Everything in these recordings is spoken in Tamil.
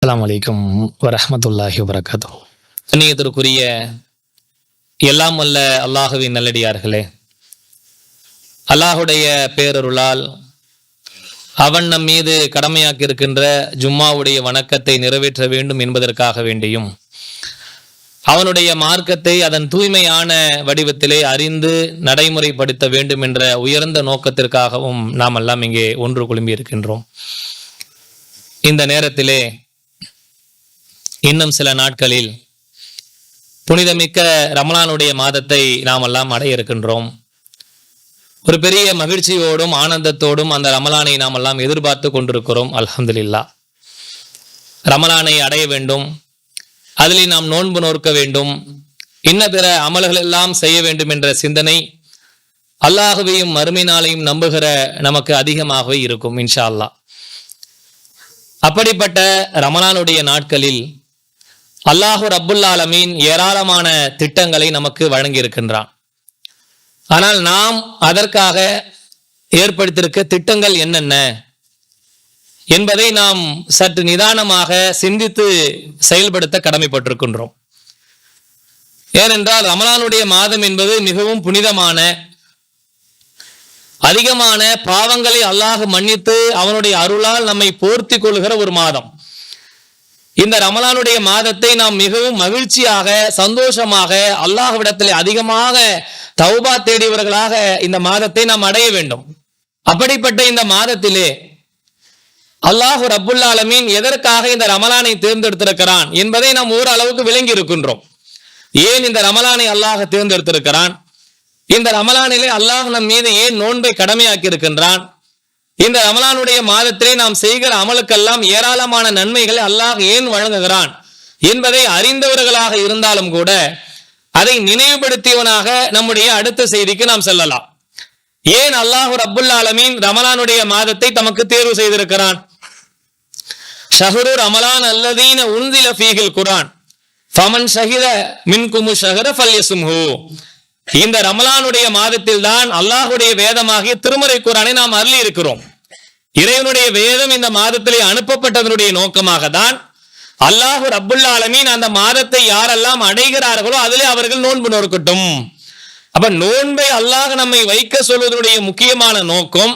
அஸ்ஸலாமு அலைக்கும் வரஹ்மத்துல்லாஹி வபரகாத்துஹு. கண்ணியத்திற்குரிய எல்லாம் வல்ல அல்லாஹுவின் நல்லடியார்களே, அல்லாஹுடைய பேரருளால் அவன் நம் மீது கடமையாக்கி இருக்கின்ற ஜும்மாவுடைய வணக்கத்தை நிறைவேற்ற வேண்டும் என்பதற்காக வேண்டியும், அவனுடைய மார்க்கத்தை அதன் தூய்மையான வடிவத்திலே அறிந்து நடைமுறைப்படுத்த வேண்டும் என்ற உயர்ந்த நோக்கத்திற்காகவும் நாம் எல்லாம் இங்கே ஒன்று குழும்பி இருக்கின்றோம். இந்த நேரத்திலே இன்னும் சில நாட்களில் புனிதமிக்க ரமலானுடைய மாதத்தை நாம் எல்லாம் அடைய இருக்கின்றோம். ஒரு பெரிய மகிழ்ச்சியோடும் ஆனந்தத்தோடும் அந்த ரமலானை நாம் எல்லாம் எதிர்பார்த்து கொண்டிருக்கிறோம். அல்ஹம்துலில்லாஹ். ரமலானை அடைய வேண்டும், அதில் நாம் நோன்பு நோக்க வேண்டும், இன்ன பிற அமல்கள் எல்லாம் செய்ய வேண்டும் என்ற சிந்தனை அல்லாஹுவையும் மறுமை நாளையும் நம்புகிற நமக்கு அதிகமாகவே இருக்கும் இன்ஷா அல்லாஹ். அப்படிப்பட்ட ரமலானுடைய நாட்களில் அல்லாஹு ரப்புல் ஆலமீன் ஏராளமான திட்டங்களை நமக்கு வழங்கி இருக்கின்றான். ஆனால் நாம் அதற்காக ஏற்படுத்தியிருக்க திட்டங்கள் என்னென்ன என்பதை நாம் சற்று நிதானமாக சிந்தித்து செயல்படுத்த கடமைப்பட்டிருக்கின்றோம். ஏனென்றால் ரமலானுடைய மாதம் என்பது மிகவும் புனிதமான, அதிகமான பாவங்களை அல்லாஹ் மன்னித்து அவனுடைய அருளால் நம்மை போர்த்தி கொள்கிற ஒரு மாதம். இந்த ரமலானுடைய மாதத்தை நாம் மிகவும் மகிழ்ச்சியாக, சந்தோஷமாக, அல்லாஹ்விடத்தில் அதிகமாக தௌபா தேடியவர்களாக இந்த மாதத்தை நாம் அடைய வேண்டும். அப்படிப்பட்ட இந்த மாதத்திலே அல்லாஹ் ரப்புல் ஆலமீன் எதற்காக இந்த ரமலானை தேர்ந்தெடுத்திருக்கிறான் என்பதை நாம் ஓரளவுக்கு விளங்கி இருக்கின்றோம். ஏன் இந்த ரமலானை அல்லாஹ் தேர்ந்தெடுத்திருக்கிறான், இந்த ரமலானிலே அல்லாஹ் நம் மீது ஏன் நோன்பை கடமையாக்கி இருக்கின்றான், இந்த ரமலானுடைய மாதத்திலே நாம் செய்கிற அமலுக்கெல்லாம் ஏராளமான நன்மைகளை அல்லாஹ் ஏன் வழங்குகிறான் என்பதை அறிந்தவர்களாக இருந்தாலும் கூட அதை நினைவுபடுத்தியவனாக நம்முடைய அடுத்த செய்திக்கு நாம் செல்லலாம். ஏன் அல்லாஹ் ரப்புல் ஆலமீன் ரமலானுடைய மாதத்தை தமக்கு தேர்வு செய்திருக்கிறான்? ஷஹ்ரு ரமலான் அல்லதீன உன்சில ஃபீஹில் குர்ஆன் ஃபமன் ஷஹித மின்குமு ஷஹ்ர ஃபல்யஸ்முஹு. இந்த ரமலானுடைய மாதத்தில் தான் அல்லாஹுடைய வேதமாகிய திருமறை குர்ஆனை நாம் அருளி இருக்கிறோம். இறைவனுடைய வேதம் இந்த மாதத்திலே அனுப்பப்பட்டதனுடைய நோக்கமாக தான் அல்லாஹ் ரப்புல் ஆலமீன் அந்த மாதத்தை யாரெல்லாம் அடைகிறார்களோ அதிலே அவர்கள் நோன்பு நோக்கட்டும். அப்ப நோன்பை அல்லாஹ் நம்மை வைக்க சொல்வதனுடைய முக்கியமான நோக்கம்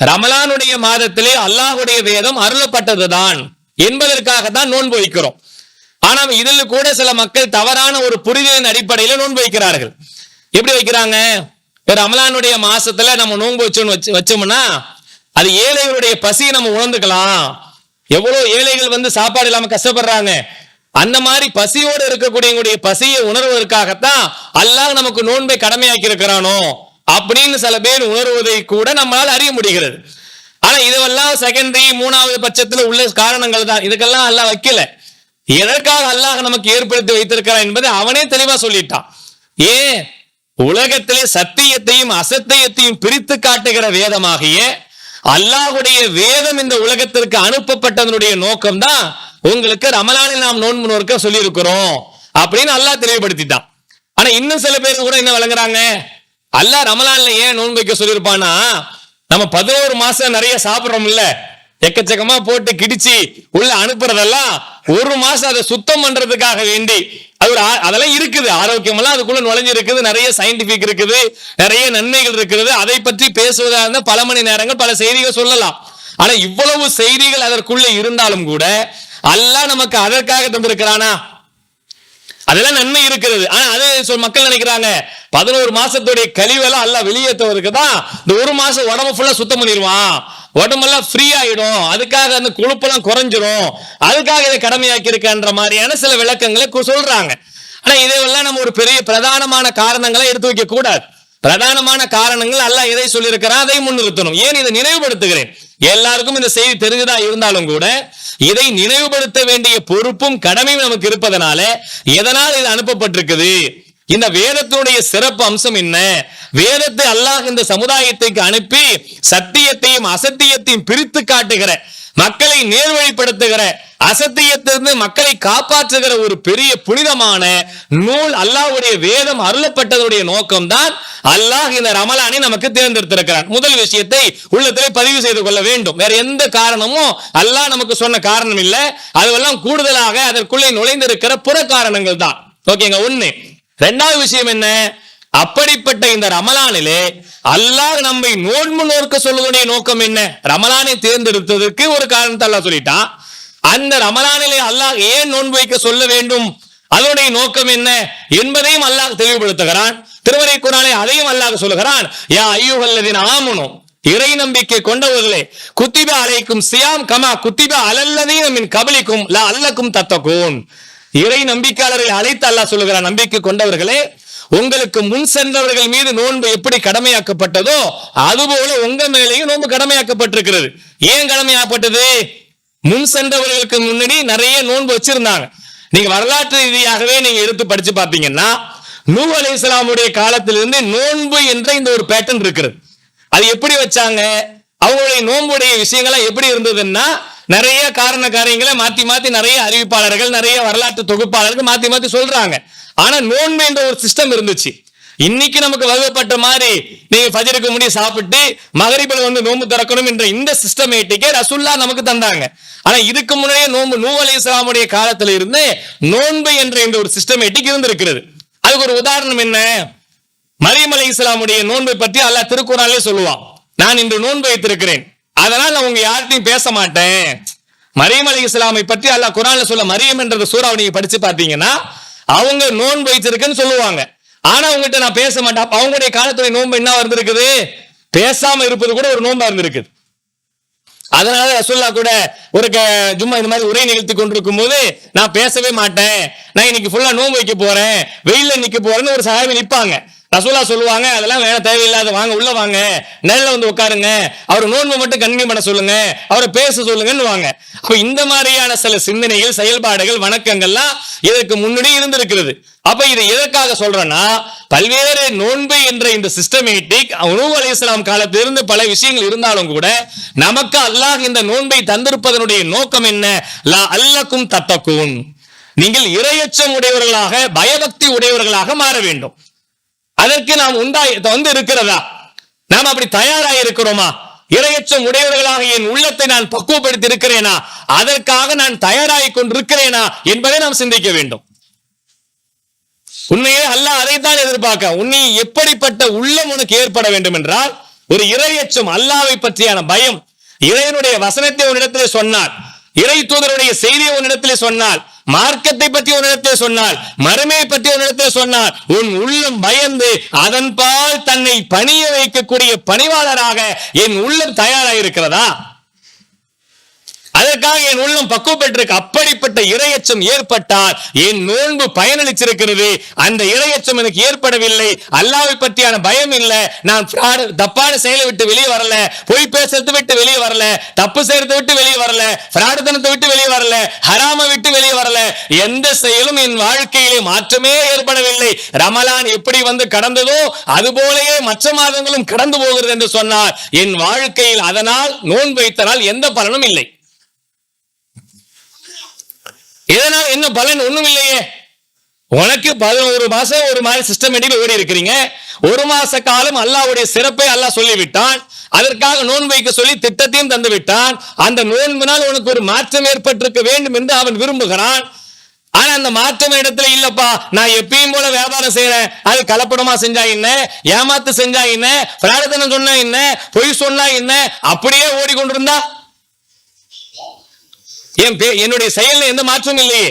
ரமலானுடைய மாதத்திலே அல்லாஹுடைய வேதம் அருளப்பட்டதுதான் என்பதற்காகத்தான் நோன்பு வைக்கிறோம். ஆனால் இதில் கூட சில மக்கள் தவறான ஒரு புரிதலின் அடிப்படையில் நோன்பு வைக்கிறார்கள். எப்படி வைக்கிறாங்க? ரமலானுடைய மாசத்துல நம்ம நோன்பு வச்சோம்னா அது ஏழைகளுடைய பசியை நம்ம உணர்ந்துக்கலாம். எவ்வளவு ஏழைகள் சாப்பாடு இல்லாம கஷ்டப்படுறாங்க, அந்த மாதிரி பசியோடு இருக்கக்கூடிய பசியை உணர்வதற்காகத்தான் அல்லாஹ் நமக்கு நோன்பை கடமையாக்கி இருக்கிறானோ அப்படின்னு சில பேர் உணர்வதை கூட நம்மளால் அறிய முடிகிறது. ஆனா இதுவெல்லாம் செகண்டரி, மூணாவது பட்சத்துல உள்ள காரணங்கள் தான். இதுக்கெல்லாம் அல்லாஹ் வைக்கல. எதற்காக அல்லாஹ் நமக்கு ஏற்படுத்தி வைத்திருக்கிறான் என்பதை அவனே தெளிவா சொல்லிட்டான். ஏன்? உலகத்திலே சத்தியத்தையும் அசத்தியத்தையும் பிரித்து காட்டுகிற வேதமாகிய அல்லாஹுடைய வேதம் இந்த உலகத்திற்கு அனுப்பப்பட்டதனுடைய நோக்கம் தான் உங்களுக்கு ரமலானில் நாம் நோன்பு நோக்க சொல்லி இருக்கிறோம் அப்படின்னு அல்லாஹ் தெளிவுபடுத்திட்டான். ஆனா இன்னும் சில பேர் கூட என்ன வழங்குறாங்க, அல்லாஹ் ரமலான்ல ஏன் நோன்பு வைக்க சொல்லியிருப்பானா, நம்ம 11 மாசம் நிறைய சாப்பிடுறோம் இல்ல, எக்கச்சக்கமா போட்டு கிடிச்சு உள்ள அனுப்புறதெல்லாம் ஒரு மாசம் அதை சுத்தம் பண்றதுக்காக வேண்டி அதெல்லாம் இருக்குது. ஆரோக்கியம் எல்லாம் அதுக்குள்ள நுழைஞ்சு இருக்குது, நிறைய சயின்டிபிக் இருக்குது, நிறைய நன்மைகள் இருக்குது. அதை பற்றி பேசுவதா இருந்தா பல மணி நேரங்கள் பல செய்திகள் சொல்லலாம். ஆனா இவ்வளவு செய்திகள் அதற்குள்ள இருந்தாலும் கூட அல்லாஹ் நமக்கு அதற்காக தந்திருக்கிறானா? அதெல்லாம் நன்மை இருக்கிறது. ஆனா அது மக்கள் நினைக்கிறாங்க 11 மாசத்துடைய கழிவெல்லாம் அல்லாஹ் வெளியேற்றுவதற்கு தான் இந்த ஒரு மாசம் உடம்பு ஃபுல்லா சுத்தம் பண்ணிடுவான், உடம்பெல்லாம் ஃப்ரீ ஆயிடும், அதுக்காக அந்த கொழுப்பெல்லாம் குறைஞ்சிரும், அதுக்காக இதை கடமையாக்கி இருக்கின்ற மாதிரியான சில விளக்கங்களை சொல்றாங்க. ஆனா இதையெல்லாம் நம்ம ஒரு பெரிய பிரதானமான காரணங்களை எடுத்து வைக்க கூடாது. பிரதானமான காரணங்கள் அல்லாஹ் எதை சொல்லியிருக்கிறான் அதை முன்னிறுத்தணும். ஏன் இதை நினைவுபடுத்துகிறேன்? எல்லாருக்கும் இந்த செய்தி தெரிஞ்சதா இருந்தாலும் கூட இதை நினைவுபடுத்த வேண்டிய பொறுப்பும் கடமையும் நமக்கு இருப்பதனால எதனால் இது அனுப்பப்பட்டிருக்குது, இந்த வேதத்தினுடைய சிறப்பு அம்சம் என்ன, வேதத்தை அல்லாஹ் இந்த சமுதாயத்துக்கு அனுப்பி சத்தியத்தையும் அசத்தியத்தையும் பிரித்து காட்டுகிற மக்களை நேர்வழிப்படுத்துகிற, அசத்தியத்திலிருந்து மக்களை காப்பாற்றுகிற ஒரு பெரிய புனிதமான நூல் அல்லாஹ்வுடைய வேதம் அருளப்பட்டதுடைய நோக்கம்தான் அல்லாஹ் இந்த ரமலானை நமக்கு தேர்ந்தெடுத்திருக்கிறான். முதல் விஷயத்தை உள்ளத்திலே பதிவு செய்து கொள்ள வேண்டும். வேற எந்த காரணமும் அல்லாஹ் நமக்கு சொன்ன காரணம் இல்லை, அதுவெல்லாம் கூடுதலாக அதற்குள்ளே நுழைந்திருக்கிற புற காரணங்கள் தான். ஓகேங்க. ஒண்ணு. இரண்டாவது விஷயம் என்ன? அப்படிப்பட்ட இந்த ரமலானிலே அல்லாஹ் நம்மை நோன்பு நோக்க சொல்வதுடைய நோக்கம் என்ன? ரமலானை தேர்ந்தெடுத்ததற்கு ஒரு காரணத்தை அல்லாஹ் சொல்லிட்டான். அந்த ரமலானிலே அல்லாஹ் ஏன் நோன்பு வைக்க சொல்ல வேண்டும், அதனுடைய நோக்கம் என்ன என்பதையும் அல்லாஹ் தெளிவுபடுத்துகிறான். திருமறை குர்ஆனிலே அதையும் அல்லாஹ் சொல்லுகிறான். யா அய்யுஹல்லதீன ஆமனு, இறை நம்பிக்கை கொண்டவர்களே, குத்திப அலைக்கும் சியாம் கமா குத்திப அலல்லதீன மின் கபலிக்கும் லஅல்லக்கும் தத்தகூன். இறை நம்பிக்கையாளர்களை அழைத்து அல்லாஹ் சொல்லுகிறான், நம்பிக்கை கொண்டவர்களே, உங்களுக்கு முன் சென்றவர்கள் மீது நோன்பு எப்படி கடமையாக்கப்பட்டதோ அதுபோல உங்க மேலேயும் நோன்பு கடமையாக்கப்பட்டிருக்கிறது. ஏன் கடமையாக்கப்பட்டது? முன் சென்றவர்களுக்கு முன்னாடி நிறைய நோன்பு வச்சிருந்தாங்க. நீங்க வரலாற்று ரீதியாகவே நீங்க எடுத்து படிச்சு பார்த்தீங்கன்னா, நூஹ் அலைஹிஸ்ஸலாமுடைய காலத்திலிருந்து நோன்பு என்ற இந்த ஒரு பேட்டர்ன் இருக்கிறது. அது எப்படி வச்சாங்க, அவங்களுடைய நோன்புடைய விஷயங்கள்லாம் எப்படி இருந்ததுன்னா, நிறைய காரியங்களை மாத்தி மாத்தி நிறைய அறிவிப்பாளர்கள், நிறைய வரலாற்று தொகுப்பாளர்கள் மாத்தி மாத்தி சொல்றாங்க. ஆனா நோன்பு என்ற ஒரு சிஸ்டம் இருந்துச்சு. இன்னைக்கு நமக்கு வகுப்பட்ட மாதிரி நீங்க ஃபஜருக்கு முன்னாடி சாப்பிட்டு மகரிபில் வந்து நோன்பு திறக்கணும் என்ற இந்த சிஸ்டமேட்டிக்கே ரசூலுல்லாஹ் நமக்கு தந்தாங்க. ஆனா இதுக்கு முன்னாடியே நோன்பு நூஹ் அலைஹிஸ்ஸலாமுடைய காலத்துல இருந்து நோன்பு என்ற இந்த ஒரு சிஸ்டமேட்டிக் இருந்திருக்கிறது. அதுக்கு ஒரு உதாரணம் என்ன? மரியம் அலைஹிஸ்ஸலாமுடைய நோன்பை பற்றி அல்லாஹ் திருக்குர்ஆனிலே சொல்லுவான், நான் இன்று நோன்பு வைத்திருக்கிறேன், அதனால் நான் உங்க யார்கிட்டையும் பேச மாட்டேன். மரியம் அலைஹிஸ்ஸலாமை பற்றி அல்லாஹ் குர்ஆன்ல சொல்ல, மரியம் என்ற சூறாவை நீங்க படிச்சு பார்த்தீங்கன்னா அவங்க நோன்பு வைத்திருக்குன்னு சொல்லுவாங்க. ஆனா அவங்ககிட்ட நான் பேச மாட்டேன். அவங்களுடைய காலத்துடைய நோன்பு என்ன இருந்திருக்குது? பேசாம இருப்பது கூட ஒரு நோன்பா இருந்திருக்குது. அதனால ரசூலுல்லாஹ் கூட ஒரு ஜும்மா இந்த மாதிரி உரை நிகழ்த்தி கொண்டிருக்கும் போது, நான் பேசவே மாட்டேன், நான் இன்னைக்கு ஃபுல்லா நோன்பு வைக்க போறேன், வெயில்ல நிக்க போறேன்னு ஒரு சஹாபி நிப்பாங்க. ரசூலுல்லாஹ் சொல்லுவாங்க, அதெல்லாம் வேற தேவையில்லாத, வாங்க உள்ள வாங்க, நேரில் வந்து உட்காருங்க, அவர் நோன்பு மட்டும் கண்டினியூ பண்ண சொல்லுங்க, அவரை பேச சொல்லுங்கன்னு வாங்க. அப்ப இந்த மாதிரியான சில சிந்தனைகள், செயல்பாடுகள், வணக்கங்கள்லாம் இதற்கு முன்னாடி இருந்திருக்கிறது. அப்ப இதை எதற்காக சொல்றேன்னா, பல்வேறு நோன்பு என்ற இந்த சிஸ்டமேட்டிக் நூஹ் அலைஹிஸ்ஸலாம் காலத்திலிருந்து பல விஷயங்கள் இருந்தாலும் கூட நமக்கு அல்லாஹ் இந்த நோன்பை தந்திருப்பதனுடைய நோக்கம் என்ன? லஅல்லக்கும் தத்தகூன், நீங்கள் இறையச்சம் உடையவர்களாக, பயபக்தி உடையவர்களாக மாற வேண்டும். அதற்கு நாம் வந்து இருக்கிறதா? நாம் அப்படி தயாராக இருக்கிறோமா? இறையச்சம் உடையவர்களாக என் உள்ளத்தை நான் பக்குவப்படுத்தி இருக்கிறேனா? அதற்காக நான் தயாராகி கொண்டிருக்கிறேனா என்பதை நாம் சிந்திக்க வேண்டும். உண்மையே அல்லாஹ் அதைத்தான் எதிர்பார்க்க. உன்னை எப்படிப்பட்ட உள்ளம் உனக்கு ஏற்பட வேண்டும் என்றால், ஒரு இறையச்சம், அல்லாஹ்வை பற்றியான பயம், இறைவனுடைய வசனத்தை உன்னிடத்திலே சொன்னார், இறை தூதருடைய செய்தியை உன்னிடத்திலே சொன்னால், மார்க்கத்தை பற்றி உன்னிடத்திலே சொன்னால், மறுமையை பற்றி உன்னிடத்திலே சொன்னால், உன் உள்ளம் பயந்து அதன்பால் தன்னை பணிய வைக்கக்கூடிய பணிவாளராக என் உள்ளம் தயாராக இருக்கிறதா? அதற்காக என் உள்ளம் பக்குவப்பட்டிருக்கு. அப்படிப்பட்ட இறையச்சம் ஏற்பட்டால் என் நோன்பு பயனளிச்சிருக்கிறது. அந்த இறையச்சம் எனக்கு ஏற்படவில்லை, அல்லாஹ்வை பற்றியான பயம் இல்லை, நான் தப்பான செயலை விட்டு வெளியே வரல, பொய் பேசுறதை விட்டு வெளியே வரல, தப்பு செய்யறதை விட்டு வெளியே வரல, பிரார்த்தனத்தை விட்டு வெளியே வரல, ஹராமை விட்டு வெளியே வரல, எந்த செயலும் என் வாழ்க்கையிலே மாற்றமே ஏற்படவில்லை. ரமலான் எப்படி வந்து கடந்ததோ அதுபோலவே மற்ற மாதங்களும் கடந்து போகிறது என்று சொன்னார், என் வாழ்க்கையில் அதனால் நோன்பு வைத்தனால் எந்த பலனும் இல்லை. இதனால் என்ன பலன்? ஒண்ணும் இல்லையே. உனக்கு 11 மாசம் ஒரு மாதிரி சிஸ்டமேட்டிக் ஓடி இருக்கிறீங்க. ஒரு மாச காலம் அல்லாஹ்வுடைய சிறப்பை அல்லாஹ் சொல்லிவிட்டான், அதற்காக நோன்பு வைக்க சொல்லி திட்டத்தையும் தந்து விட்டான். அந்த நோன்பினால் உனக்கு ஒரு மாற்றம் ஏற்பட்டிருக்க வேண்டும் என்று அவன் விரும்புகிறான். ஆனா அந்த மாற்றம் இடத்துல இல்லப்பா, நான் எப்பயும் போல வியாபாரம் செய்யறேன், அது கலப்படமா செஞ்சா என்ன, ஏமாத்து செஞ்சா என்ன, பிரார்த்தனை சொன்னா என்ன, பொய் சொன்னா என்ன, அப்படியே ஓடிக்கொண்டிருந்தா என்னுடைய செயலில் எந்த மாற்றமும் இல்லையே.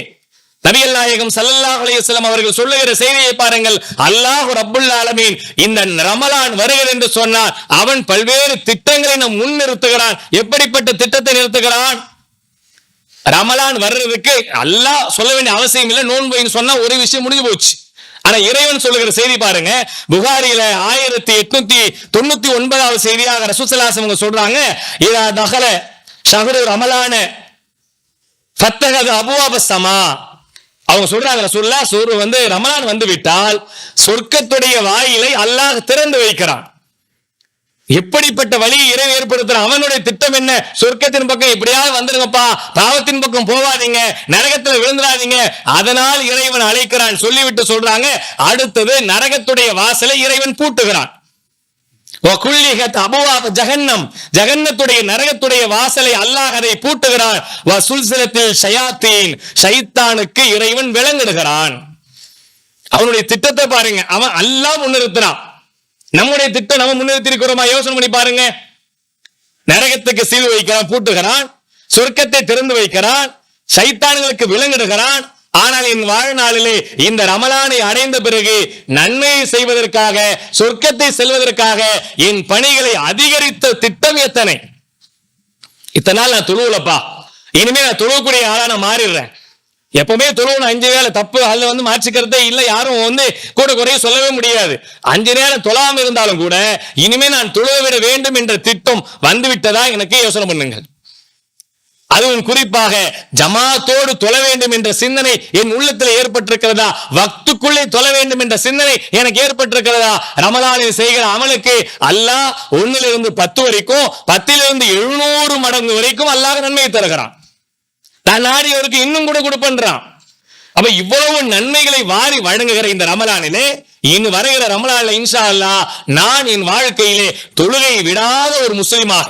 நபிகள் நாயகம் ஸல்லல்லாஹு அலைஹி வஸல்லம் அவர்கள் சொல்லுகிற செய்தியை பாருங்கள். அல்லாஹ் ரப்புல் ஆலமீன் இந்த ரமலான் வருகிறது என்று சொன்னார், அவன் பல்வேறு திட்டங்களை நம் முன் நிறுத்துகிறான். எப்படிப்பட்ட திட்டத்தை நிறுத்துகிறான்? ரமலான் வர்றதுக்கு அல்லாஹ் சொல்ல வேண்டிய அவசியம் இல்லை, நோன்பு சொன்னா ஒரு விஷயம் முடிஞ்சு போச்சு. ஆனா இறைவன் சொல்லுகிற செய்தி பாருங்க, புகாரில 1899 செய்தியாக ரசூல் ஸல்லல்லாஹு அலைஹி வஸல்லம் சொல்றாங்க, இதா தகல ஷஹ்ரு ரமலான ஃபத்தஹத அபுவாப ஸமா. அவங்க சொல்றாங்க, ரசூலுல்லாஹ் வந்து ரமலான் வந்து விட்டால் சொர்க்கத்துடைய வாயிலை அல்லாஹ் திறந்து வைக்கிறான். எப்படிப்பட்ட வழியை இறைவன் ஏற்படுத்துற அவனுடைய திட்டம் என்ன? சொர்க்கத்தின் பக்கம் எப்படியாவது வந்துருங்கப்பா, பாவத்தின் பக்கம் போவாதீங்க, நரகத்துல விழுந்துடாதீங்க. அதனால் இறைவன் அழைக்கிறான். சொல்லிவிட்டு சொல்றாங்க, அடுத்தது நரகத்துடைய வாசலை இறைவன் பூட்டுகிறான். ஜஹன்னம், ஜஹன்னத்துடைய நரகத்துடைய வாசலை அல்லாஹ் அதை பூட்டுகிறான். ஷைத்தானுக்கு இறைவன் விளங்கிடுகிறான். அவனுடைய திட்டத்தை பாருங்க, அவன் அல்லாஹ் முன்னிறுத்துறான். நம்முடைய திட்டம் நம்ம முன்னிறுத்திருக்கிறோமா? யோசனை பண்ணி பாருங்க. நரகத்துக்கு சீல் வைக்கிறான், பூட்டுகிறான். சொர்க்கத்தை திறந்து வைக்கிறான், ஷைத்தான்களுக்கு விளங்கிடுகிறான். ஆனால் என் வாழ்நாளிலே இந்த ரமலானை அடைந்த பிறகு நன்மையை செய்வதற்காக, சொர்க்கத்தை செல்வதற்காக என் பணிகளை அதிகரித்த திட்டம் எத்தனை? இத்தனை நாள் நான் தொழுவலப்பா, இனிமே நான் தொழுவக்கூடிய ஆளா நான் மாறிடுறேன். எப்பவுமே தொழுவணும் 5 வேளை, தப்பு அதுல மாற்றிக்கிறதே இல்லை. யாரும் கூட குறைய சொல்லவே முடியாது. 5 நேரம் தொழாம இருந்தாலும் கூட இனிமே நான் தொழுவ விட வேண்டும் என்ற திட்டம் வந்துவிட்டதா? எனக்கு யோசனை பண்ணுங்கள். அதுவும் குறிப்பாக ஜமாத்தோடு தொழ வேண்டும் என்ற சிந்தனை என் உள்ளத்தில் ஏற்பட்டிருக்கிறதா? வக்துக்குள்ளே தொழ வேண்டும் என்ற சிந்தனை எனக்கு ஏற்பட்டிருக்கிறதா? ரமலானில் செய்கிற அமலுக்கு அல்லாஹ் 1 to 10 வரைக்கும், 10 to 700 மடங்கு வரைக்கும் அல்லாஹ் நன்மையை தருகிறான். தான் நாடியவருக்கு இன்னும் கூட கொடுப்பன்றான். அப்ப இவ்வளவு நன்மைகளை வாரி வழங்குகிற இந்த ரமலானிலே, இனி வருகிற ரமலானில இன்ஷா அல்லாஹ் நான் என் வாழ்க்கையிலே தொழுகை விடாத ஒரு முஸ்லிமாக.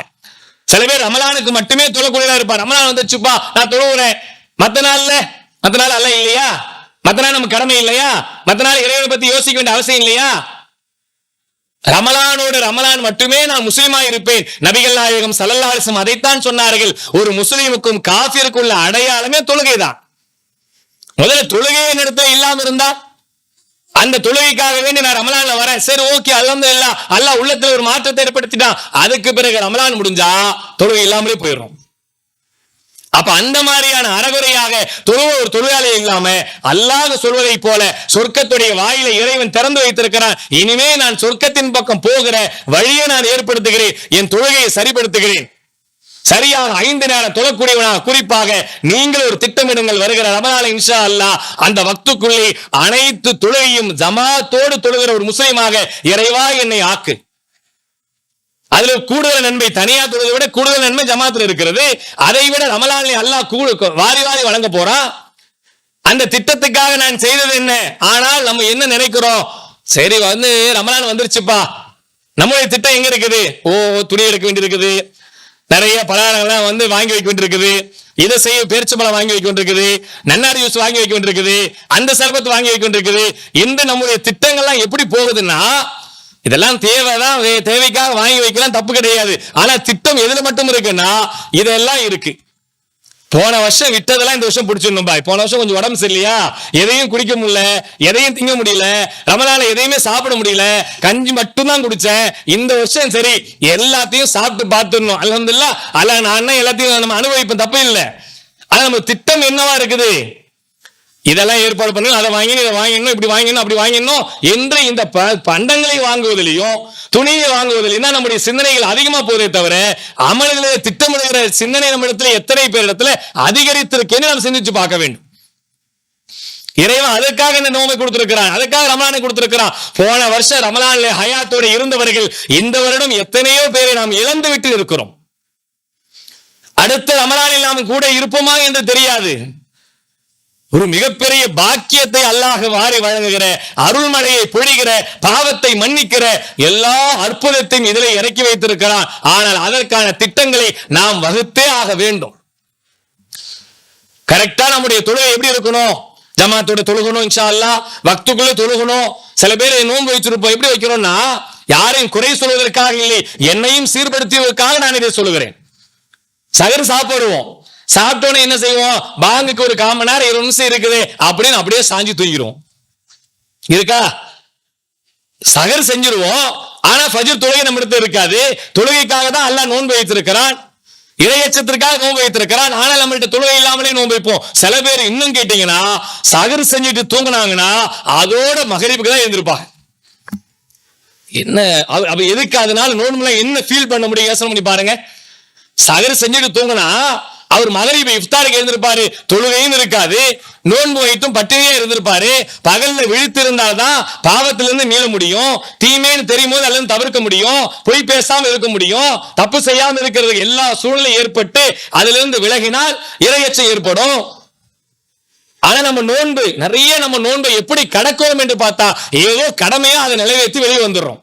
சில பேர் ரமலானுக்கு மட்டுமே தொழக்கூடியதா இருப்பார். ரமலான் வந்துச்சுப்பா நான் தொழுகிறேன், மத்த நாள் அல்ல இல்லையா? மத்த நாள் நமக்கு கடமை இல்லையா? மத்த நாள் இறைவனை பத்தி யோசிக்க வேண்டிய அவசியம் இல்லையா? ரமலான் மட்டுமே நான் முஸ்லிமா இருப்பேன். நபிகள் நாயகம் ஸல்லல்லாஹு அலைஹி வஸல்லம் அதைத்தான் சொன்னார்கள். ஒரு முஸ்லிமுக்கும் காஃபிருக்கும் உள்ள அடையாளமே தொழுகைதான். முதல்ல தொழுகையை நடத்த இல்லாம இருந்தா, அந்த தொழுகைக்காக வேண்டி நான் ரமலான்ல வரேன், சரி ஓகே அல்ஹம்துலில்லாஹ், அல்லாஹ் உள்ளத்துல ஒரு மாற்றத்தை ஏற்படுத்திட்டான். அதுக்கு பிறகு ரமலான் முடிஞ்சா தொழுகை இல்லாமலே போயிடும். அப்ப அந்த மாதிரியான அறகுறையாக ஒரு தொழுகையாளி இல்லாம அல்லாஹ் சொல்வதை போல சொர்க்கத்துடைய வாயிலை இறைவன் திறந்து வைத்திருக்கிறான். இனிமே நான் சொர்க்கத்தின் பக்கம் போகிற வழியை நான் ஏற்படுத்துகிறேன், என் தொழுகையை சரிப்படுத்துகிறேன். சரியாக 5 நேரம் தொழக்கூடியவனாக குறிப்பாக நீங்கள் ஒரு திட்டமிடுங்கள். வருகிற ரமலான் இன்ஷா அல்லாஹ் அந்த வக்துக்குள்ளே அனைத்து தொழுகையும் ஜமாத்தோடு தொழுகிற ஒரு முஸ்லிமாக இறைவா என்னை ஆக்கு. அதுல கூடுதல் நன்மை தனியா தொழுவதை விட கூடுதல் நன்மை ஜமாத்துல இருக்கிறது. அதை விட ரமலானிலே அல்லாஹ் வாரி வாரி வழங்க போறான். அந்த திட்டத்துக்காக நான் செய்தது என்ன? ஆனால் நம்ம என்ன நினைக்கிறோம், சரி ரமலான் வந்துருச்சுப்பா, நம்மளுடைய திட்டம் எங்க இருக்குது? துணி எடுக்க வேண்டியிருக்குது, நிறைய பலகாரங்கள்லாம் வாங்கி வைக்க வேண்டியிருக்குது, இதை செய்ய பேரிச்சம்பழம் வாங்கி வைக்க வேண்டியிருக்குது, நன்னாரி ஜூஸ் வாங்கி வைக்க வேண்டியிருக்குது, அந்த சர்பத்து வாங்கி வைக்க வேண்டியிருக்குது. இந்த நம்முடைய திட்டங்கள்லாம் எப்படி போகுதுன்னா, இதெல்லாம் தேவைதான், தேவைக்காக வாங்கி வைக்கலாம், தப்பு கிடையாது. ஆனா திட்டம் எதுல மட்டும் இருக்குன்னா இதெல்லாம் இருக்கு. போன வருஷம் விட்டதெல்லாம் இந்த வருஷம் பிடிச்சிடணும் பாய். போன வருஷம் கொஞ்சம் உடம்பு சரியில்லையா, எதையும் குடிக்க முடியல, எதையும் திங்க முடியல, ரமலான்ல எதையுமே சாப்பிட முடியல, கஞ்சி மட்டும் தான் குடிச்சேன். இந்த வருஷம் சரி எல்லாத்தையும் சாப்பிட்டு பார்த்துடணும், அல்ஹம்துலில்லாஹ் அல்லாஹ் நான் எல்லாத்தையும் நம்ம அனுபவிப்போம், தப்பு இல்லை. ஆனா நம்ம திட்டம் என்னவா இருக்குது? இதெல்லாம் ஏற்பாடு பண்ணணும், அதை வாங்கணும், இதை வாங்கணும், இப்படி வாங்கணும், அப்படி வாங்கணும் என்று இந்த பண்டங்களை வாங்குவதிலையும் துணியை வாங்குவதிலையும் தான் நம்முடைய சிந்தனைகள் அதிகமா போதே தவிர அமல்களை திட்டமிடுகிற சிந்தனை நம்ம இடத்துல எத்தனை பேர் இடத்துல அதிகரித்திருக்கேன்னு நம்ம சிந்திச்சு பார்க்க வேண்டும். இறைவன் அதற்காக இந்த நோம்பை கொடுத்திருக்கிறான், அதற்காக ரமலானை கொடுத்திருக்கிறான். போன வருஷம் ரமலான்ல ஹயாத்தோடு இருந்தவர்கள் இந்த வருடம் எத்தனையோ பேரை நாம் இழந்து விட்டு இருக்கிறோம். அடுத்த ரமலானில் நாம் கூட இருப்போமா என்று தெரியாது. ஒரு மிகப்பெரிய பாக்கியத்தை அல்லாஹ் வாரி வழங்குகிற, அருள்மழையை பொழிகிற, பாவத்தை மன்னிக்கிற எல்லா அற்புதத்தையும் இதிலே இறக்கி வைத்திருக்கிறான். ஆனால் அதற்கான திட்டங்களை நாம் வகுத்தே ஆக வேண்டும். கரெக்டா நம்முடைய தொழுகை எப்படி இருக்கணும்? ஜமாத்தோட தொழுகணும், இன்ஷா அல்லாஹ் வக்துக்குள்ள தொழுகணும். சில பேர் நோன்பு வச்சிருப்போம், எப்படி வைக்கிறோம்னா யாரையும் குறை சொல்வதற்காக இல்லை, என்னையும் சீர்படுத்துவதற்காக நான் இதை சொல்லுகிறேன். சகர் சாப்பிடுவோம், சாப்பிட்டோன்னு என்ன செய்வோம், பாங்குக்கு ஒரு 1/4 மணி நேரம் 20 நிமிஷம் இருக்குது அப்படின்னு அப்படியே சாஞ்சி தூங்கிடுவோம். இருக்கா? சகர் செஞ்சிருவோம், ஆனா ஃபஜ்ர் தொழுகை நம்ம இடத்துல இருக்காது. தொழுகைக்காக தான் அல்லாஹ் நோன்பு வைத்திருக்கிறான், இறையச்சத்திற்காக நோன்பு வைத்திருக்கிறான். ஆனால் நம்மள்ட்ட தொழுகை இல்லாமலே நோன்பு வைப்போம். சில பேர் இன்னும் கேட்டீங்கன்னா சகர் செஞ்சுட்டு தூங்கினாங்கன்னா அதோட மகரிப்புக்கு தான் எழுந்திருப்பாங்க. என்ன அப்ப எதுக்கு? அதனால நோன்புல என்ன ஃபீல் பண்ண முடியும்? யோசனை பண்ணி பாருங்க. சகர் செஞ்சுட்டு தூங்கினா அவர் மகரிப இஃப்தாருக்கு எழுந்திருப்பாரு, தொழுகையும் இருக்காது, நோன்பு வைத்தும் பட்டினியே இருந்திருப்பாரு. பகல்ல விழித்திருந்தால்தான் பாவத்திலிருந்து மீள முடியும், தீமைன்னு தெரியும் போது அல்லது தவிர்க்க முடியும், பொய் பேசாம இருக்க முடியும், தப்பு செய்யாம இருக்கிறது எல்லா சூழ்நிலை ஏற்பட்டு அதிலிருந்து விலகினால் இரையச்சம் ஏற்படும். ஆனா நம்ம நோன்பு நிறைய நம்ம நோன்பை எப்படி கடக்கிறோம் என்று பார்த்தா ஏதோ கடமையா அதை நிறைவேற்றி வெளியே வந்துடுறோம்.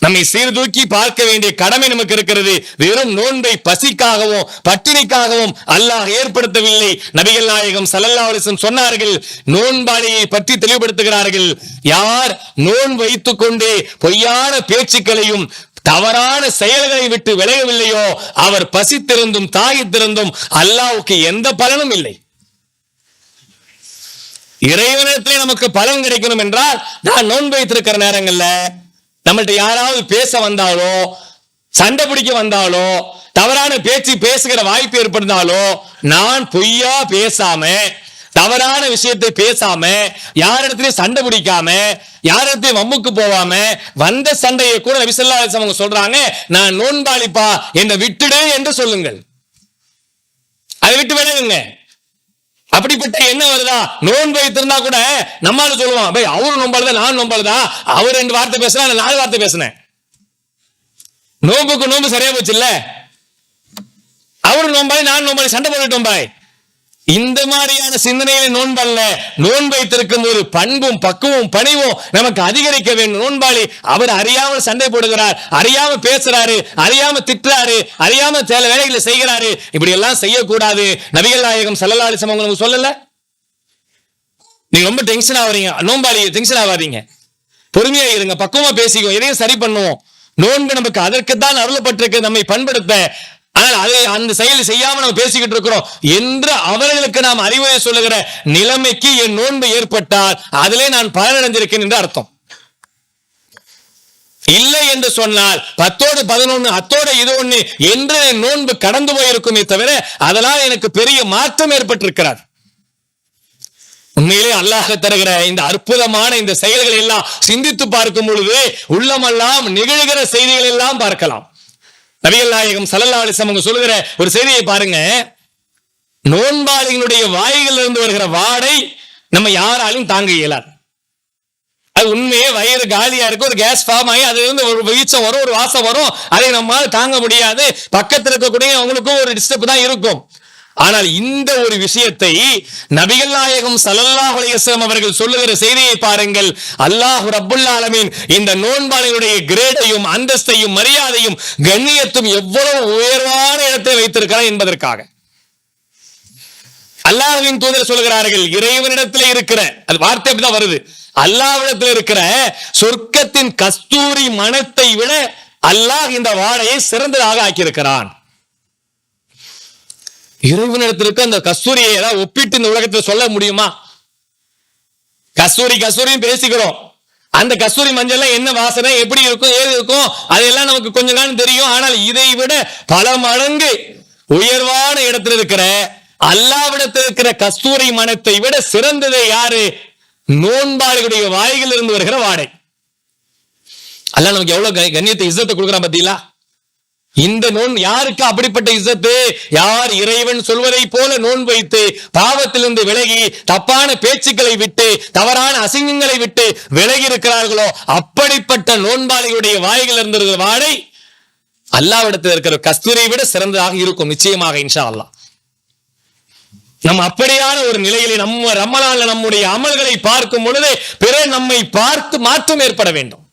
நம்மை சீர்தூக்கி பார்க்க வேண்டிய கடமை நமக்கு இருக்கிறது. வெறும் நோன்பை பசிக்காகவும் பட்டினிக்காகவும் அல்லாஹ் ஏற்படுத்தவில்லை. நபிகள் நாயகம் ஸல்லல்லாஹு அலைஹி வஸல்லம் சொன்னார்கள், நோன்பாளியை பற்றி தெளிவுபடுத்துகிறார்கள். யார் நோன்பு வைத்துக் கொண்டே பொய்யான பேச்சுக்களையும் தவறான செயல்களை விட்டு விலகவில்லையோ அவர் பசித்திருந்தும் தாகித்திருந்தும் அல்லாஹ்வுக்கு எந்த பலனும் இல்லை. இறைவனிடத்திலே நமக்கு பலன் கிடைக்கணும் என்றால் நான் நோன்பு வைத்திருக்கிற நேரங்கள்ல நம்மள்ட்ட யாராவது பேச வந்தாலோ சண்டை பிடிக்க வந்தாலோ தவறான பேச்சு பேசுகிற வாய்ப்பு ஏற்படுத்தாலோ நான் பொய்யா பேசாம தவறான விஷயத்தை பேசாம யாரிடத்திலையும் சண்டை பிடிக்காம யாரிடத்தையும் வம்புக்கு போகாம வந்த சண்டையை கூட நபி ஸல்லல்லாஹு அலைஹி வஸல்லம் சொல்றாங்க, நான் நோன்பாளிப்பா என்னை விட்டுடு என்று சொல்லுங்கள். அதை விட்டு விலகுங்க. அப்படிப்பட்ட என்ன வருதா? நோன்பு வைத்திருந்தா கூட நம்மால சொல்லுவான், பை அவரு நோம்பாளுதா நான் நோம்பாளுதா, அவர் 2 வார்த்தை பேசினா 4 வார்த்தை பேசினேன், நோம்புக்கு நோம்பு சரியா போச்சு இல்ல, அவரு நோம்பாளி நான் நோம்பாளி சண்டை போட்டுட்டோம் பாய். இந்த மாதிரியான சிந்தனையில நோன்பல்ல. நோன்பு வைத்திருக்கும் போது பண்பும் பக்குவம் பணிவும் நமக்கு அதிகரிக்க வேண்டும். நோன்பாளி அவர் அறியாமல் சண்டை போடுகிறார், அறியாம பேசுறாரு, அறியாம திட்டுறாரு, அறியாம சில வேலைகளை செய்கிறாரு, இப்படி எல்லாம் செய்யக்கூடாது. நபிகள் நாயகம் ஸல்லல்லாஹு அலைஹி வஸல்லம் உங்களுக்கு சொல்லல. நீங்க ரொம்ப டென்ஷன் ஆவறீங்க, நோன்பாளி டென்ஷன் ஆகாதீங்க, பொறுமையா இருங்க, பக்குவமா பேசிக்கோ, எதையும் சரி பண்ணுவோம். நோன்பு நமக்கு அதற்குத்தான் அருளப்பட்டிருக்கு, நம்மை பண்படுத்த. ஆனால் அதை அந்த செயலை செய்யாம நம்ம பேசிக்கிட்டு இருக்கிறோம் என்று அவர்களுக்கு நாம் அறிவுரை சொல்லுகிற நிலைமைக்கு என் நோன்பு ஏற்பட்டால் அதிலே நான் பலனடைந்திருக்கேன் என்று அர்த்தம். இல்லை என்று சொன்னால் 10ஓடு 11 அத்தோடு இது 1 என்று நோன்பு கடந்து போயிருக்குமே தவிர அதனால் எனக்கு பெரிய மாற்றம் ஏற்பட்டிருக்கிறார். உண்மையிலே அல்லாஹ் தருகிற இந்த அற்புதமான இந்த செயல்களை எல்லாம் சிந்தித்து பார்க்கும் பொழுது உள்ளமெல்லாம் நிகழ்கிற செய்திகள் எல்லாம் பார்க்கலாம். நபிகள் நாயகம் ஸல்லல்லாஹு அலைஹி வஸல்லம் சொல்லுகிற ஒரு செய்தியை பாருங்க. நோன்பாளிகளுடைய வாய்களில் இருந்து வருகிற வாடை நம்ம யாராலும் தாங்க இயலாது. அது உண்மையே வயிறு காலியா இருக்கும், ஒரு கேஸ் ஃபார்ம் ஆகி அதுல இருந்து ஒரு வீச்சம் வரும், ஒரு வாசம் வரும், அதை நம்மால் தாங்க முடியாது. பக்கத்தில் இருக்கக்கூடிய அவங்களுக்கும் ஒரு டிஸ்டர்ப் தான் இருக்கும். ஆனால் இந்த ஒரு விஷயத்தை நபிகள் நாயகம் ஸல்லல்லாஹு அலைஹி வஸல்லம் அவர்கள் சொல்லுகிற செய்தியை பாருங்கள். அல்லாஹ் ரப்புல் ஆலமீன் இந்த நோன்பாளிகளுடைய கிரேடையும் அந்தஸ்தையும் மரியாதையும் கண்ணியத்தும் எவ்வளவு உயர்வான இடத்தை வைத்திருக்கிறார் என்பதற்காக. அல்லாஹ்வின் தூதர் சொல்கிறார்கள், இறைவனிடத்தில் இருக்கிற அது வார்த்தை அப்படிதான் வருது, அல்லாஹ்விடத்தில் இருக்கிற சொர்க்கத்தின் கஸ்தூரி மணத்தை விட அல்லாஹ் இந்த வாடையை சிறந்ததாக ஆக்கியிருக்கிறான். இறைவனிடத்திற்கு அந்த கஸ்தூரியை ஏதாவது ஒப்பிட்டு இந்த உலகத்தில் சொல்ல முடியுமா? கஸ்தூரியும் பேசிக்கிறோம், அந்த கஸ்தூரி மஞ்சள் என்ன வாசனை, எப்படி இருக்கும், ஏது இருக்கும், அதெல்லாம் நமக்கு கொஞ்ச காலம் தெரியும். ஆனால் இதை விட பல மடங்கு உயர்வான இடத்தில் இருக்கிற அல்லாஹ்விடத்தில் இருக்கிற கஸ்தூரி மணத்தை விட சிறந்ததை யாரு? நோன்பாளிகளுடைய வாய்களில் இருந்து வருகிற வாடை. அல்லாஹ் நமக்கு எவ்வளவு கண்ணியத்தை இஸ்ஸத்தை கொடுக்குறான் பாத்தீங்களா? இந்த நோன் யாருக்கு அப்படிப்பட்ட இஸ்ஸத்து? யார் இறைவன் சொல்வதை போல நோன்பு வைத்து பாவத்திலிருந்து விலகி தப்பான பேச்சுக்களை விட்டு தவறான அசிங்கங்களை விட்டு விலகி இருக்கிறார்களோ அப்படிப்பட்ட நோன்பாளிகளுடைய வாய்கள் இருந்திருக்கிற வாடை அல்லாஹ்விடத்தில் இருக்கிற கஸ்தூரியை விட சிறந்ததாக இருக்கும் நிச்சயமாக இன்ஷா அல்லாஹ். நம்ம அப்படியான ஒரு நிலையிலே நம்ம ரமலான்ல நம்முடைய அமல்களை பார்க்கும் பொழுது பிறர் நம்மை பார்த்து மாற்றம் ஏற்பட வேண்டும்.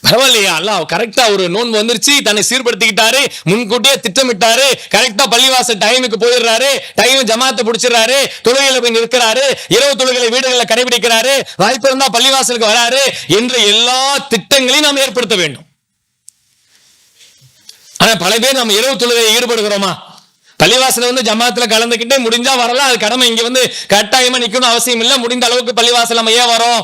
பரவாயில்லையா, அல்லாஹ் கரெக்டா ஒரு நோன்பு வந்துருச்சு, தன்னை சீர்படுத்திக்கிட்டாரு, முன்கூட்டியே திட்டமிட்டாரு, கரெக்டா பள்ளிவாசல் டைமுக்கு போயிடுறாரு, டைம் ஜமாத்தை பிடிச்சிடறாரு, தொழுகையில போய் நிற்கிறாரு, இரவு தொழுகைகளை வீடுகளில் கடைபிடிக்கிறாரு, வாய்ப்பு இருந்தா பள்ளிவாசலுக்கு வராரு என்ற எல்லா திட்டங்களையும் நாம் ஏற்படுத்த வேண்டும். ஆனா பல பேர் நம்ம இரவு தொழுகையை ஈடுபடுகிறோமா? பள்ளிவாசல வந்து ஜமாத்துல கலந்துக்கிட்டே முடிஞ்சா வரலாம், அது கடமை. இங்க வந்து கட்டாயமா நிக்கணும் அவசியம் இல்லை. முடிந்த அளவுக்கு பள்ளிவாசல் நம்ம ஏன் வரோம்?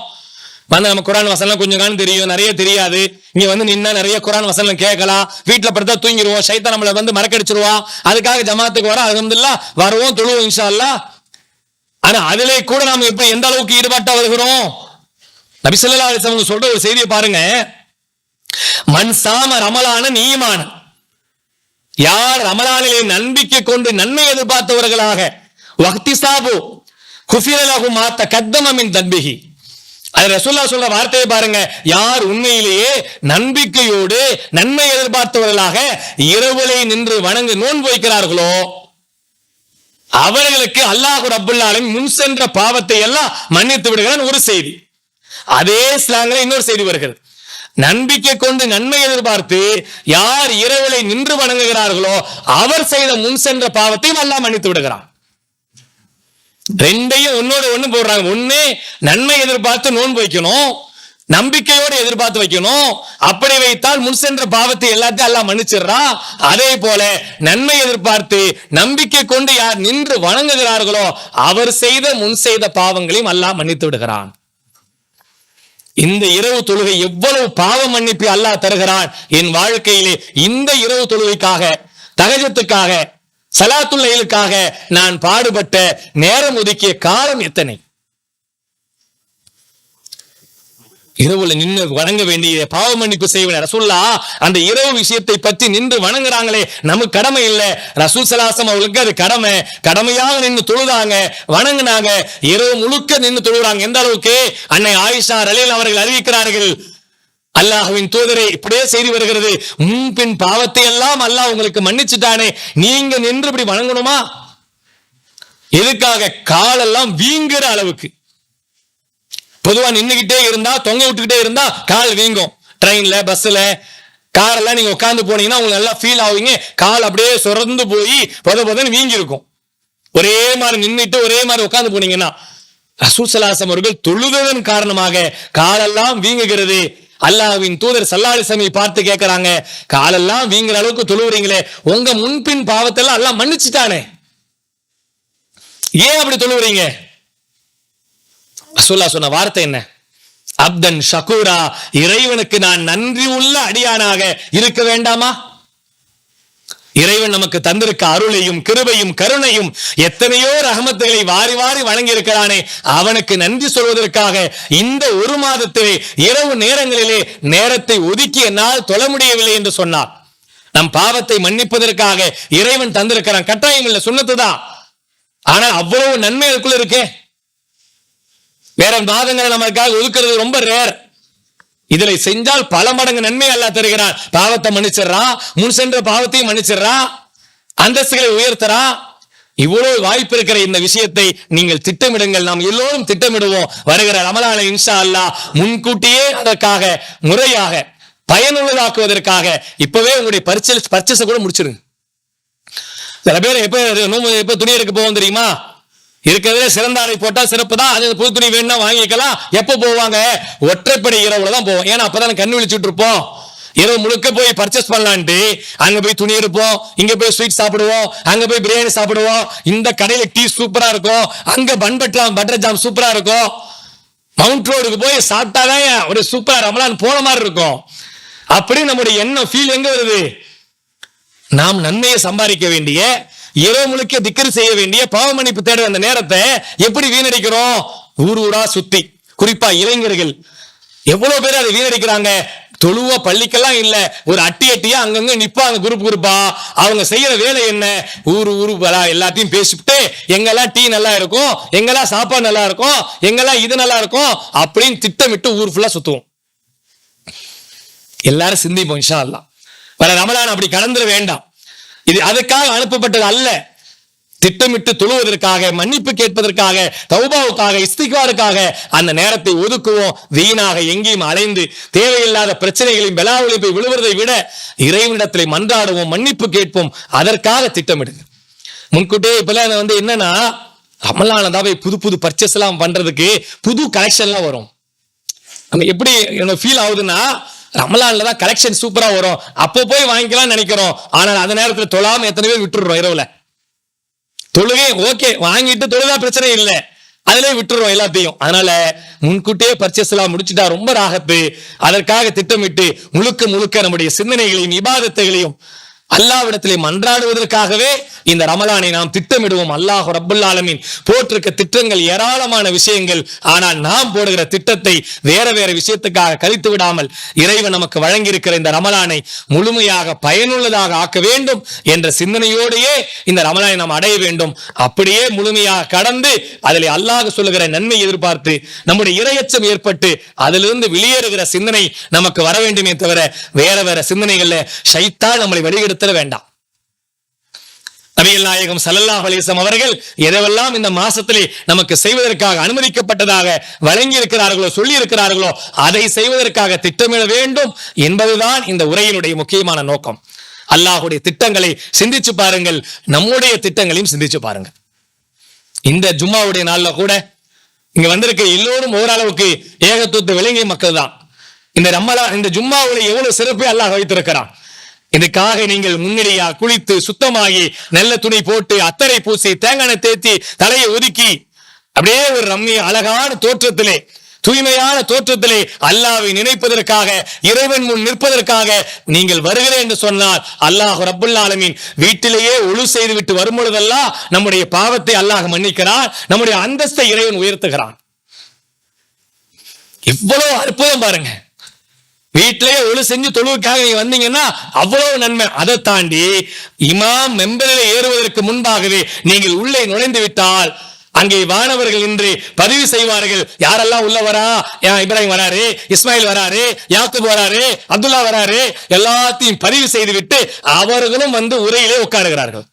வந்து நம்ம குரான் வசனம் கொஞ்சம் காலம் தெரியும், நிறைய தெரியாது. இங்க வந்து நின்னா நிறைய குரான் வசனம் கேட்கலாம், வீட்டுல படுத்தா தூங்கிடுவோம், ஷைத்தான் நம்மளை வந்து மறக்கடிச்சிருவான். அதுக்காக ஜமாத்துக்கு வர அல்ஹம்துலில்லாஹ் வருவோம், தொழுவோம் இன்ஷா அல்லாஹ். ஆனா அதிலே கூட நாம இப்ப எந்த அளவுக்கு ஈடுபாட்டா வருகிறோம்? நபி ஸல்லல்லாஹு அலைஹி வஸல்லம் சொல்ற ஒரு செய்தியை பாருங்க. மன் சாம ரமலான ஈமான், யார் ரமலானிலே நம்பிக்கை கொண்டு நன்மை எதிர்பார்த்தவர்களாக வக்திசாபு குஃபிரலஹு மா தகத்தம மின் தன்பிஹி, அது ரசூலுல்லாஹ் சொல்ற வார்த்தையை பாருங்க. யார் உண்மையிலேயே நம்பிக்கையோடு நன்மை எதிர்பார்த்தவர்களாக இரவுலை நின்று வணங்கு நோன்பு வைக்கிறார்களோ அவர்களுக்கு அல்லாஹ் ரப்புல் ஆலமீன் முன் சென்ற பாவத்தை எல்லாம் மன்னித்து விடுகிறான். ஒரு செய்தி. அதே ஸ்லாங்கில் இன்னொரு செய்தி வருகிறது. நம்பிக்கை கொண்டு நன்மை எதிர்பார்த்து யார் இரவுலை நின்று வணங்குகிறார்களோ அவர் செய்த முன் சென்ற பாவத்தையும் அல்லாஹ் மன்னித்து விடுகிறான். ரெண்டையும் ஒன்னோட ஒண்ணு போடுறாங்க. ஒண்ணு நன்மை எதிர்பார்த்து நோன்பு வைக்கணும், நம்பிக்கையோடு எதிர்பார்த்து வைக்கணும். அப்படி வைத்தால் முன் சென்ற பாவத்தை எல்லாத்தையும் அல்லாஹ் மன்னிச்சிடுறான். அதே போல நன்மை எதிர்பார்த்து நம்பிக்கை கொண்டு யார் நின்று வணங்குகிறார்களோ அவர் செய்த முன் செய்த பாவங்களையும் அல்லாஹ் மன்னித்து விடுகிறான். இந்த இரவு தொழுகை எவ்வளவு பாவ மன்னிப்பு அல்லாஹ் தருகிறான். என் வாழ்க்கையிலே இந்த இரவு தொழுகைக்காக, தஹஜ்ஜுதுக்காக, ஸலாத்துல் லைலுக்காக நான் பாடுபட்ட நேரம் ஒதுக்கிய காலம் எத்தனை. இரவுல நின்று வணங்க வேண்டிய பாவ மன்னிப்பு செய்வன ரசூலுல்லாஹ் அந்த இரவு விஷயத்தை பற்றி நின்று வணங்குறாங்களே, நமக்கு கடமை இல்லை. ரசூல் ஸல்லல்லாஹு அலைஹி அவங்களுக்கு அது கடமை. கடமையாக நின்று தொழுதாங்க, வணங்குனாங்க, இரவு முழுக்க நின்று தொழுகிறாங்க. எந்த அளவுக்கு அன்னை ஆயிஷா ரலியல்லாஹு அவர்கள் அறிவிக்கிறார்கள், அல்லாஹ்வின் தூதரே இப்படியே செய்தி வருகிறது, முன்பின் பாவத்தை எல்லாம் அல்லாஹ் உங்களுக்கு மன்னிச்சுட்டானே, நீங்க நின்று இப்படி வணங்கணுமா? எதுக்காக? காலெல்லாம் வீங்குற அளவுக்கு. பொதுவா நின்னுகிட்டே இருந்தா, தொங்க விட்டுக்கிட்டே இருந்தா கால் வீங்கும். ட்ரெயின்ல, பஸ்ல, காரெல்லாம் நீங்க உட்காந்து போனீங்கன்னா உங்களுக்கு நல்லா ஃபீல் ஆவீங்க. கால் அப்படியே சொரந்து போய் பொதன்னு வீங்கி இருக்கும். ஒரே மாதிரி நின்றுட்டு ஒரே மாதிரி உட்காந்து போனீங்கன்னா. ரசூல் ஸல்லல்லாஹு அலைஹி அவர்கள் தொழுததன் காரணமாக காலெல்லாம் வீங்குகிறது. அல்லாஹ்வின் தூதர் ஸல்லல்லாஹு அலைஹி வஸல்லம் பார்த்து கேட்கிறாங்க, காலெல்லாம் வீங்குற அளவுக்கு தொழுவுறீங்களே, உங்க முன்பின் பாவத்தை எல்லாம் அல்லாஹ் மன்னிச்சுட்டானே, ஏன் அப்படி தொழுவுறீங்க? ரசூலுல்லாஹ் சொன்ன வார்த்தை என்ன? அப்தன் ஷகூரா, இறைவனுக்கு நான் நன்றி உள்ள அடியானாக இருக்க வேண்டாமா? இறைவன் நமக்கு தந்திருக்க அருளையும் கிருபையும் கருணையும் எத்தனையோ ரஹமத்துகளை வாரி வாரி வழங்கி இருக்கிறானே, அவனுக்கு நன்றி சொல்வதற்காக இந்த ஒரு மாதத்திலே இரவு நேரங்களிலே நேரத்தை ஒதுக்கி என்னால் தொழ முடியவில்லை என்று சொன்னார். நம் பாவத்தை மன்னிப்பதற்காக இறைவன் தந்திருக்கிறான். கட்டாயம் இல்லை, சுன்னத்துதான். ஆனால் அவ்வளவு நன்மை அதுக்குள்ள இருக்கே. வேற மாதங்களை நமக்காக ஒதுக்குறது ரொம்ப ரேர். இதுல செஞ்சால் பல மடங்கு நன்மை அல்லாஹ் தருகிறான். பாவத்தை மன்னிச்சிடறான், முன் சென்ற பாவத்தையும் மன்னிச்சிடறான், அந்தஸ்துகளை உயர்த்தறான். இவ்வளவு வாய்ப்பு இருக்கிற இந்த விஷயத்தை நீங்கள் திட்டமிடுங்கள். நாம் எல்லோரும் திட்டமிடுவோம். வருகிற ரமலானை இன்ஷா அல்லாஹ் முன்கூட்டியே அதற்காக முறையாக பயனுள்ளதாக்குவதற்காக இப்பவே உங்களுடைய பர்ச்சேஸ் கூட முடிச்சிருங்க. சில பேர் எப்ப துணி எடுக்க போவோம் தெரியுமா? இருக்கிறதுல சிறந்த ஆடை போட்டா சிறப்பு தான். அது புது துணி வேணும்னா வாங்கிக்கலாம். எப்ப போவாங்க? ஒற்றைப்படை இரவுல தான் போவோம். ஏன்னா அப்பதான் கண்ணு விழிச்சுட்டு இருப்போம். இரவு முழுக்க போய் பர்ச்சேஸ் பண்ணலான்ட்டு அங்க போய் துணி எடுப்போம், இங்க போய் ஸ்வீட் சாப்பிடுவோம், அங்க போய் பிரியாணி சாப்பிடுவோம், இந்த கடையில டீ சூப்பரா இருக்கும், அங்க பட்டர் ஜாம் சூப்பரா இருக்கும். மவுண்ட் ரோடுக்கு போய் சாப்பிட்டாதான் ஒரு சூப்பரா ரமலான் போன மாதிரி இருக்கும். அப்படி நம்முடைய எண்ணம் ஃபீல் எங்க வருது? நாம் நன்மையை சம்பாதிக்க வேண்டிய, இரவு முழுக்க திக்ர் செய்ய வேண்டிய, பாவ மன்னிப்பு தேட அந்த நேரத்தை எப்படி வீணடிக்கிறோம்? ஊரா சுத்தி, குறிப்பா இளைஞர்கள் எவ்வளவு பேர் அதை வீணடிக்கிறாங்க. தொழுவா பள்ளிக்கெல்லாம் இல்ல, ஒரு அட்டியா அங்கங்க நிப்பாங்க குரூப்பா. அவங்க செய்யற வேலை என்ன? ஊரு எல்லாத்தையும் பேசிவிட்டு எங்கெல்லாம் டீ நல்லா இருக்கும், எங்கெல்லாம் சாப்பாடு நல்லா இருக்கும், எங்கெல்லாம் இது நல்லா இருக்கும் அப்படின்னு திட்டமிட்டு ஊர் ஃபுல்லா சுத்துவோம். எல்லாரும் சிந்திப்போம் இன்ஷா அல்லாஹ். வர ரமலான் அப்படி கடந்துட வேண்டாம். இது அதுக்காக அனுப்பப்பட்டது அல்ல. திட்டமிட்டு தொழுவதற்காக, மன்னிப்பு கேட்பதற்காக, தௌபாவுக்காக, இஸ்திக்பாருக்காக அந்த நேரத்தை ஒதுக்குவோம். வீணாக எங்கேயும் அலைந்து தேவையில்லாத பிரச்சனைகளையும் பெலாவளையும் போய் விழுவதை விட இறைவனிடத்திலே மன்றாடுவோம், மன்னிப்பு கேட்போம். அதற்காக திட்டமிடுங்க. முன்கூட்டே இப்பெல்லாம் என்னன்னா, ரமலானதாவே புது பர்ச்சேஸ் எல்லாம் பண்றதுக்கு புது கலெக்ஷன் எல்லாம் வரும். நம்ம எப்படி ஃபீல் ஆகுதுன்னா, ரமலான்ல தான் கலெக்ஷன் சூப்பரா வரும், அப்போ போய் வாங்கிக்கலாம் நினைக்கிறோம். ஆனால் அந்த நேரத்தில் தொழாம எத்தனை பேர் விட்டுடுறோம். இரவுல தொழுகை ஓகே, வாங்கிட்டு தொழுதா பிரச்சனை இல்லை, அதுலயே விட்டுறோம் எல்லாத்தையும். அதனால முன்கூட்டியே பர்ச்சேஸ் எல்லாம் முடிச்சுட்டா ரொம்ப ராகத்து. அதற்காக திட்டமிட்டு முழுக்க நம்முடைய சிந்தனைகளையும் இபாதத்துகளையும் அல்லாஹ்விடத்திலே மன்றாடுவதற்காகவே இந்த ரமலானை நாம் திட்டமிடுவோம். அல்லாஹ் ரப்பல் ஆலமீன் போட்டிருக்க திட்டங்கள் ஏராளமான விஷயங்கள். ஆனால் நாம் போடுகிற திட்டத்தை வேற வேற விஷயத்துக்காக கழித்து விடாமல் இறைவன் நமக்கு வழங்கியிருக்கிற இந்த ரமலானை முழுமையாக பயனுள்ளதாக ஆக்க வேண்டும் என்ற சிந்தனையோடையே இந்த ரமலானை நாம் அடைய வேண்டும். அப்படியே முழுமையாக கடந்து அதில் அல்லாஹ் சொல்லுகிற நன்மை எதிர்பார்த்து நம்முடைய இறையச்சம் ஏற்பட்டு அதிலிருந்து வெளியேறுகிற சிந்தனை நமக்கு வர வேண்டுமே தவிர வேற வேற சிந்தனைகள்ல ஷைத்தான் நம்மளை வழிகெடுத்தல வேண்டாம். நபிகள் நாயகம் ஸல்லல்லாஹு அலைஹி வஸல்லம் அவர்கள் எதெல்லாம் இந்த மாசத்திலே நமக்கு செய்வதற்காக அனுமதிக்கப்பட்டதாக வழங்கி இருக்கிறார்களோ, சொல்லி இருக்கிறார்களோ, அதை செய்வதற்காக திட்டமிட வேண்டும் என்பதுதான் இந்த உரையினுடைய முக்கியமான நோக்கம். அல்லாஹ்வுடைய திட்டங்களை சிந்திச்சு பாருங்கள், நம்முடைய திட்டங்களையும் சிந்திச்சு பாருங்கள். இந்த ஜும்மாவுடைய நாள்ல கூட இங்க வந்திருக்க எல்லோரும் ஓரளவுக்கு ஏகத்துவத்தை விளங்கிய மக்கள் தான். இந்த ஜும்மாவுடைய எவ்வளவு சிறப்பை அல்லாஹ் வைத்திருக்கிறான். இதுக்காக நீங்கள் முன்னடியா குளித்து சுத்தமாகி நல்ல துணி போட்டு அத்தரை பூசி தேங்காய் தேத்தி தலையை ஒதுக்கி அப்படியே ஒரு ரம்மிய அழகான தோற்றத்திலே, தூய்மையான தோற்றத்திலே அல்லாஹ்வை நினைப்பதற்காக, இறைவன் முன் நிற்பதற்காக நீங்கள் வருகிறேன் என்று சொன்னால் அல்லாஹ் ரப்பல் ஆலமீன் வீட்டிலேயே ஒழு செய்து விட்டு வரும் பொழுதெல்லாம் நம்முடைய பாவத்தை அல்லாஹ் மன்னிக்கிறான், நம்முடைய அந்தஸ்தை இறைவன் உயர்த்துகிறான். இவ்வளவு அற்புதம் பாருங்க. வீட்டிலேயே ஒழு செஞ்சு தொழுவுக்காக நீங்க வந்தீங்கன்னா அவ்வளவு நன்மை. அதை தாண்டி இமாம் மெம்பரில் ஏறுவதற்கு முன்பாகவே நீங்கள் உள்ளே நுழைந்து விட்டால் அங்கே வானவர்கள் இன்று பதிவு செய்வார்கள், யாரெல்லாம் உள்ள வரா, இப்ராஹிம் வராரு, இஸ்மாயில் வராரு, யாக்கூப் வராரு, அப்துல்லா வராரு, எல்லாத்தையும் பதிவு செய்து விட்டு அவர்களும் வந்து உரையிலே உட்காருகிறார்கள்.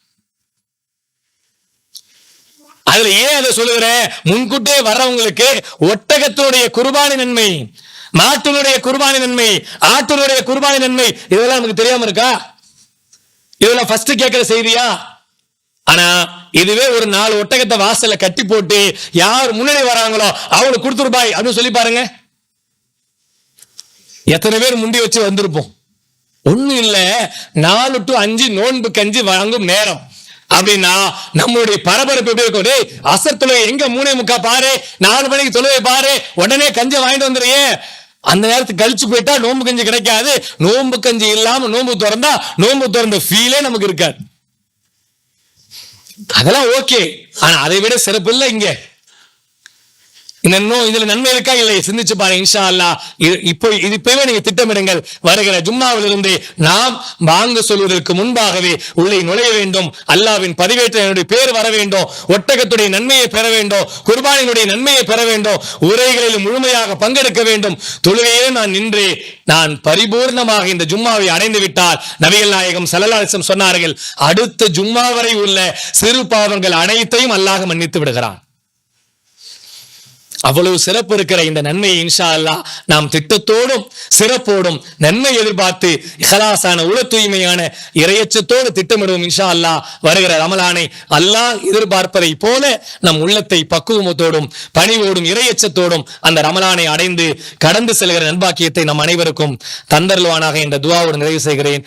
அதுல ஏன் அதை சொல்லுகிறேன், முன்கூட்டே வர்றவங்களுக்கு ஒட்டகத்தினுடைய குர்பானி நன்மை, மாட்டினுடைய குர்பானி நன்மை, ஆட்டினுடைய குர்பானி நன்மை, இதெல்லாம் நமக்கு தெரியாம இருக்கா? இதெல்லாம் ஃபர்ஸ்ட் கேட்கிற செய்தியா? ஆனா இதுவே ஒரு 4 ஒட்டகத்தை வாசல்ல கட்டி போட்டு யார் முன்னாடி வராங்களோ அவங்களுக்கு கொடுத்துருப்பாய் அப்படின்னு சொல்லி பாருங்க, எத்தனை பேர் முண்டி வச்சு வந்திருப்போம். ஒண்ணு இல்ல, 4 to 5 நோன்பு கஞ்சி வாங்கும் நேரம் அப்படின்னா நம்மளுடைய பரபரப்பு எப்படி இருக்கும்? டேய், அசர் தொழுகை எங்க 3:45 பாரு, 4 மணிக்கு தொழுகை பாரு, உடனே கஞ்சி வாங்கிட்டு வந்துடுறியே. அந்த நேரத்துக்கு கழிச்சு போயிட்டா நோன்பு கஞ்சி கிடைக்காது. நோன்பு கஞ்சி இல்லாம நோன்பு திறந்தா நோன்பு திறந்த ஃபீலே நமக்கு இருக்காது. அதெல்லாம் ஓகே, ஆனா அதை விட சிறப்பு இல்லை இங்க. இதுல நன்மை இருக்கா இல்லை சிந்திச்சு பாருங்க. இன்ஷா அல்லாஹ் இப்பவே நீங்க திட்டமிடுங்கள். வருகிற ஜும்மாவிலிருந்து நாம் வாங்க சொல்வதற்கு முன்பாகவே உள்ளே நுழைய வேண்டும். அல்லாஹ்வின் பதிவேற்ற பேர் வர வேண்டும், ஒட்டகத்துடைய நன்மையை பெற வேண்டும், குர்பானினுடைய நன்மையை பெற வேண்டும், உரைகளில் முழுமையாக பங்கெடுக்க வேண்டும். தொழுகையே நான் நின்று நான் பரிபூர்ணமாக இந்த ஜும்மாவை அடைந்து விட்டால் நபிகள் நாயகம் ஸல்லல்லாஹு அலைஹி வஸல்லம் சொன்னார்கள், அடுத்த ஜும்மா வரை உள்ள சிறு பாவங்கள் அனைத்தையும் அல்லாஹ் மன்னித்து விடுகிறான். அவ்வளவு சிறப்பு இருக்கிற இந்த நன்மையை இன்ஷா அல்லாஹ் நாம் திட்டத்தோடும் சிறப்போடும் நன்மை எதிர்பார்த்து இஹ்லாஸான உள தூய்மையான இறையச்சத்தோடு திட்டமிடுவோம். இன்ஷா அல்லாஹ் வருகிற ரமலானை அல்லாஹ் எதிர்பார்ப்பதை போல நம் உள்ளத்தை பக்குவத்தோடும் பணிவோடும் இறையச்சத்தோடும் அந்த ரமலானை அடைந்து கடந்து செல்கிற நன்பாக்கியத்தை நம் அனைவருக்கும் தந்தருள்வானாக என்ற துஆவோடு நிறைவு செய்கிறேன்.